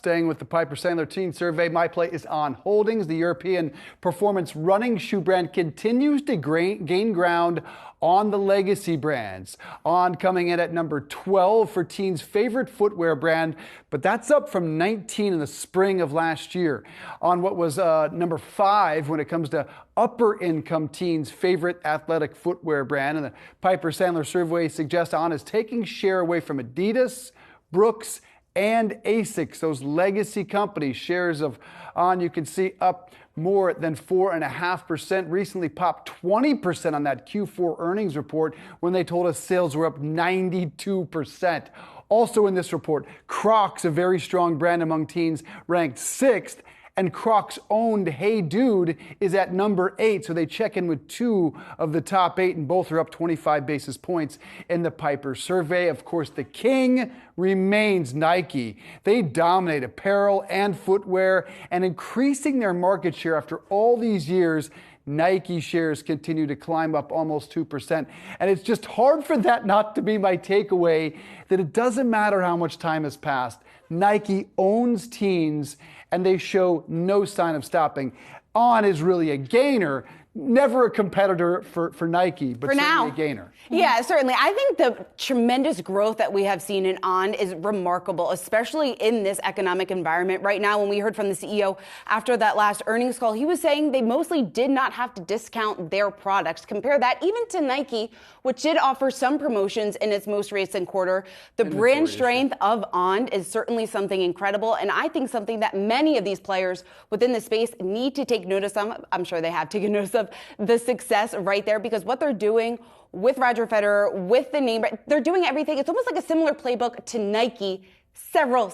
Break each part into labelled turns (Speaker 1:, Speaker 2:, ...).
Speaker 1: Staying with the Piper Sandler Teen Survey, my play is On Holdings. The European performance running shoe brand continues to gain ground on the legacy brands. On coming in at number 12 for teens' favorite footwear brand, but that's up from 19 in the spring of last year. On what was number 5 when it comes to upper income teens' favorite athletic footwear brand. And the Piper Sandler Survey suggests On is taking share away from Adidas, Brooks, and ASICS, those legacy companies. Shares of On, you can see, up more than 4.5%. Recently popped 20% on that Q4 earnings report when they told us sales were up 92%. Also in this report, Crocs, a very strong brand among teens, ranked 6th. And Crocs owned Hey Dude is at number 8. So they check in with 2 of the top 8, and both are up 25 basis points in the Piper survey. Of course, the king remains Nike. They dominate apparel and footwear, and increasing their market share after all these years. Nike shares continue to climb up almost 2%. And it's just hard for that not to be my takeaway, that it doesn't matter how much time has passed. Nike owns teens, and they show no sign of stopping. On is really a gainer. Never a competitor for Nike, but certainly a gainer.
Speaker 2: Yeah, certainly. I think the tremendous growth that we have seen in On is remarkable, especially in this economic environment right now. When we heard from the CEO after that last earnings call, he was saying they mostly did not have to discount their products. Compare that even to Nike, which did offer some promotions in its most recent quarter. The brand strength of On is certainly something incredible, and I think something that many of these players within the space need to take notice of. I'm sure they have taken notice of the success right there, because what they're doing with Roger Federer, with the name, they're doing everything. It's almost like a similar playbook to Nike several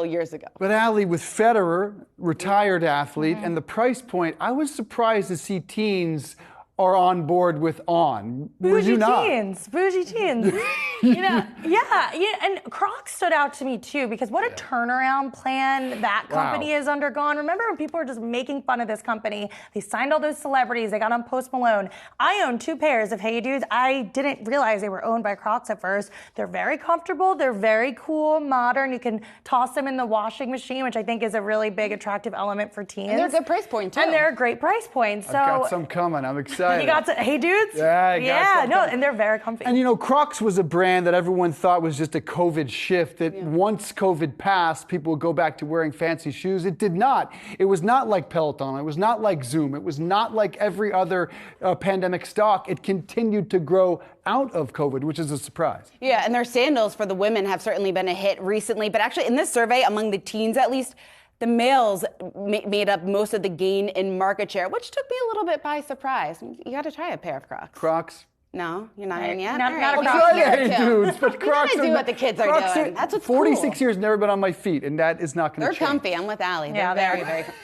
Speaker 2: years ago.
Speaker 1: But Allie, with Federer, retired athlete, and the price point, I was surprised to see teens are on board with On.
Speaker 3: Bougie teens. And Crocs stood out to me too, because what a turnaround plan that company has undergone. Remember when people were just making fun of this company? They signed all those celebrities. They got on Post Malone. I own 2 pairs of Hey Dudes. I didn't realize they were owned by Crocs at first. They're very comfortable. They're very cool, modern. You can toss them in the washing machine, which I think is a really big attractive element for teens.
Speaker 2: And they're a good price point too.
Speaker 3: And they're a great price point. So
Speaker 1: I've got some coming. I'm excited.
Speaker 3: You got some Hey Dudes? And they're very comfy.
Speaker 1: And you know, Crocs was a brand that everyone thought was just a COVID shift, that once COVID passed, people would go back to wearing fancy shoes. It did not. It was not like Peloton. It was not like Zoom. It was not like every other pandemic stock. It continued to grow out of COVID, which is a surprise.
Speaker 2: Yeah, and their sandals for the women have certainly been a hit recently. But actually, in this survey, among the teens at least, the males made up most of the gain in market share, which took me a little bit by surprise. You got to try a pair of Crocs.
Speaker 1: Crocs?
Speaker 2: No, you're not in yet?
Speaker 3: Not
Speaker 2: All
Speaker 3: a
Speaker 2: right.
Speaker 3: Crocs.
Speaker 1: Hey Dudes, but Crocs
Speaker 2: you gotta do what the kids are doing. That's what's
Speaker 1: 46
Speaker 2: cool.
Speaker 1: years, never been on my feet, and that is not going to change.
Speaker 2: They're comfy. I'm with Allie. They're very, very comfy.